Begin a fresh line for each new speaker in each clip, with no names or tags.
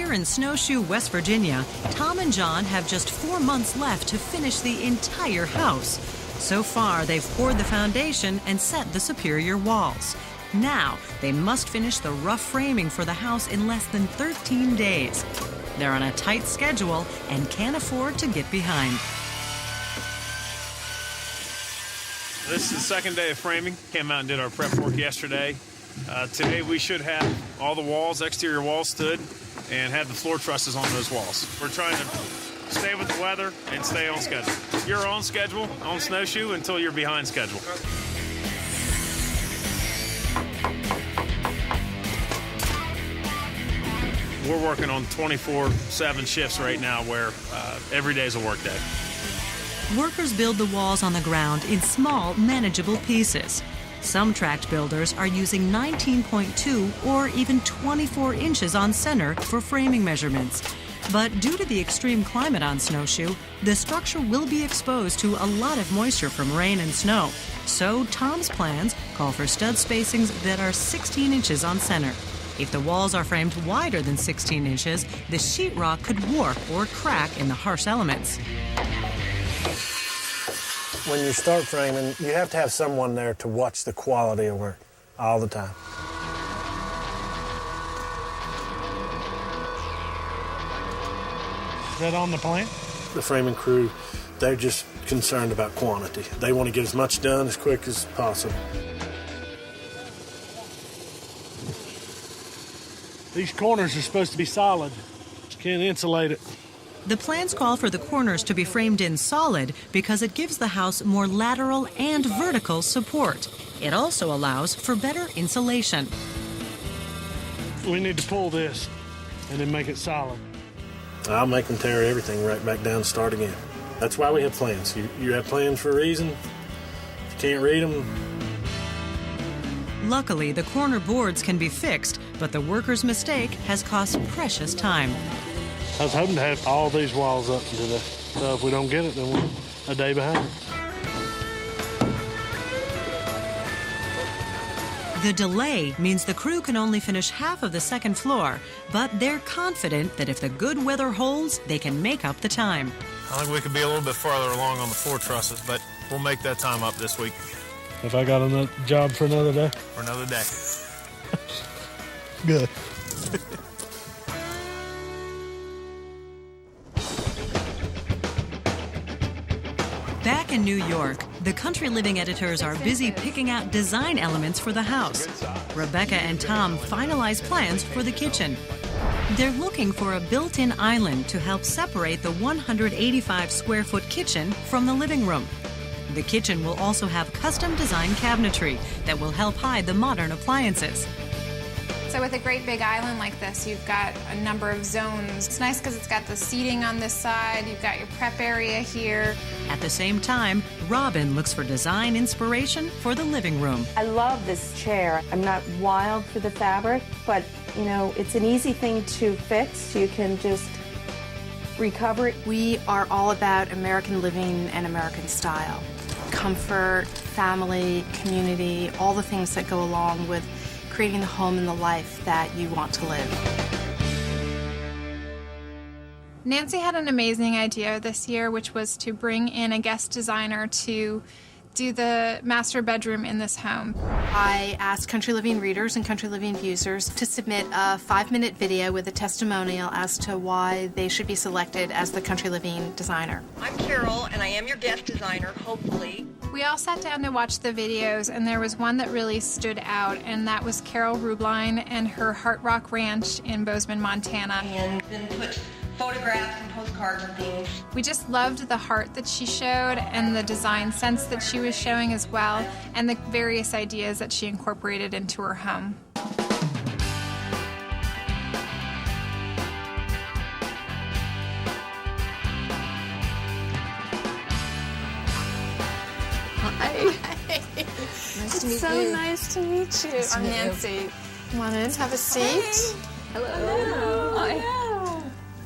Here in Snowshoe, West Virginia, Tom and John have just 4 months left to finish the entire house. So far, they've poured the foundation and set the superior walls. Now, they must finish the rough framing for the house in less than 13 days. They're on a tight schedule and can't afford to get behind.
This is the second day of framing. Came out and did our prep work yesterday. Today we should have all the walls, exterior walls stood, and have the floor trusses on those walls. We're trying to stay with the weather and stay on schedule. You're on schedule on Snowshoe until you're behind schedule. We're working on 24/7 shifts right now where every day is a work day.
Workers build the walls on the ground in small, manageable pieces. Some tract builders are using 19.2 or even 24 inches on center for framing measurements. But due to the extreme climate on Snowshoe, the structure will be exposed to a lot of moisture from rain and snow. So Tom's plans call for stud spacings that are 16 inches on center. If the walls are framed wider than 16 inches, the sheetrock could warp or crack in the harsh elements.
When you start framing, you have to have someone there to watch the quality of work all the time.
Is that on the plan?
The framing crew, they're just concerned about quantity. They want to get as much done as quick as possible.
These corners are supposed to be solid. You can't insulate it.
The plans call for the corners to be framed in solid because it gives the house more lateral and vertical support. It also allows for better insulation.
We need to pull this and then make it solid.
I'll make them tear everything right back down and start again. That's why we have plans. You have plans for a reason. If you can't read them.
Luckily, the corner boards can be fixed, but the worker's mistake has cost precious time.
I was hoping to have all these walls up today. So if we don't get it, then we're a day behind.
The delay means the crew can only finish half of the second floor, but they're confident that if the good weather holds, they can make up the time.
I think we could be a little bit farther along on the floor trusses, but we'll make that time up this week.
If I got another job for another day?
For another day.
Good.
Back in New York, the Country Living editors are busy picking out design elements for the house. Rebecca and Tom finalize plans for the kitchen. They're looking for a built-in island to help separate the 185-square-foot kitchen from the living room. The kitchen will also have custom-designed cabinetry that will help hide the modern appliances.
So with a great big island like this, you've got a number of zones. It's nice because it's got the seating on this side, you've got your prep area here.
At the same time, Robin looks for design inspiration for the living room.
I love this chair. I'm not wild for the fabric, but, you know, it's an easy thing to fix. You can just recover it.
We are all about American living and American style. Comfort, family, community, all the things that go along with creating the home and the life that you want to live.
Nancy had an amazing idea this year, which was to bring in a guest designer to do the master bedroom in this home.
I asked Country Living readers and Country Living users to submit a 5-minute video with a testimonial as to why they should be selected as the Country Living designer.
I'm Carol, and I am your guest designer, hopefully.
We all sat down to watch the videos, and there was one that really stood out, and that was Carol Rubline and her Heart Rock Ranch in Bozeman, Montana.
And then put photographs and postcards and things.
We just loved the heart that she showed and the design sense that she was showing as well, and the various ideas that she incorporated into her home.
Nice to meet you. So nice to meet you.
I'm Nancy. Come on in, have a seat.
Hello. Hi.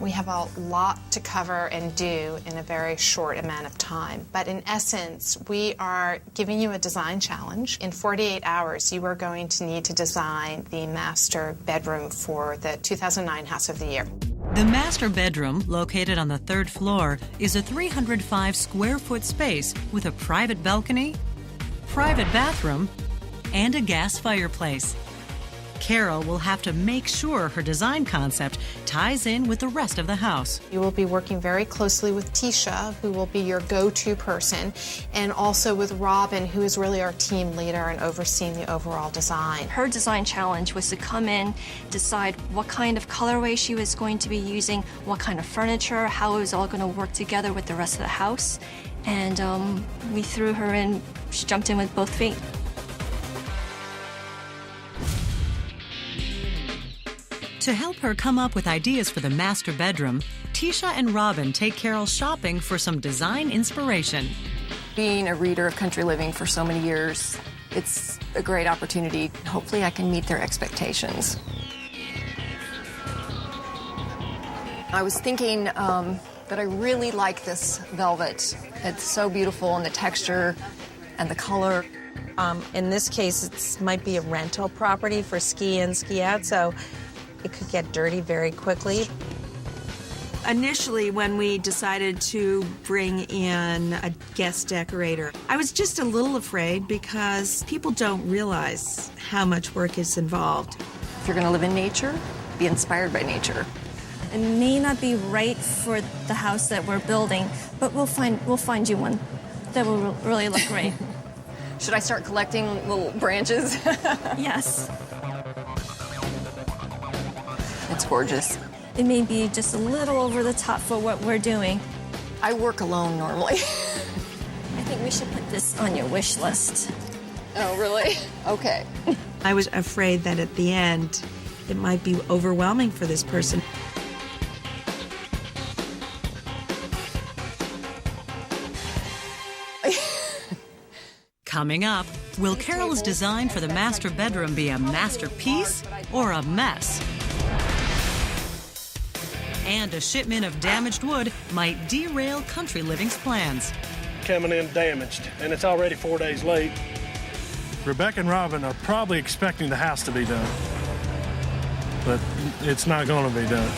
We have a lot to cover and do in a very short amount of time. But in essence, we are giving you a design challenge. In 48 hours, you are going to need to design the master bedroom for the 2009 House of the Year.
The master bedroom, located on the 3rd floor, is a 305 square foot space with a private balcony, private bathroom, and a gas fireplace. Carol will have to make sure her design concept ties in with the rest of the house.
You will be working very closely with Tisha, who will be your go-to person, and also with Robin, who is really our team leader and overseeing the overall design.
Her design challenge was to come in, decide what kind of colorway she was going to be using, what kind of furniture, how it was all going to work together with the rest of the house. And we threw her in, she jumped in with both feet.
To help her come up with ideas for the master bedroom, Tisha and Robin take Carol shopping for some design inspiration.
Being a reader of Country Living for so many years, it's a great opportunity. Hopefully I can meet their expectations. I was thinking that I really like this velvet. It's so beautiful, and the texture and the color.
In this case, it might be a rental property for ski in, ski out, so it could get dirty very quickly.
Initially, when we decided to bring in a guest decorator, I was just a little afraid because people don't realize how much work is involved.
If you're going to live in nature, be inspired by nature.
It may not be right for the house that we're building, but we'll find you one that will really look great.
Should I start collecting little branches?
Yes.
It's gorgeous.
It may be just a little over the top for what we're doing.
I work alone normally.
I think we should put this on your wish list.
Oh, really? Okay.
I was afraid that at the end, it might be overwhelming for this person.
Coming up, will Carol's design for the master bedroom be a masterpiece or a mess? And a shipment of damaged wood might derail Country Living's plans.
Coming in damaged, and it's already 4 days late. Rebecca and Robin are probably expecting the house to be done, but it's not going to be done.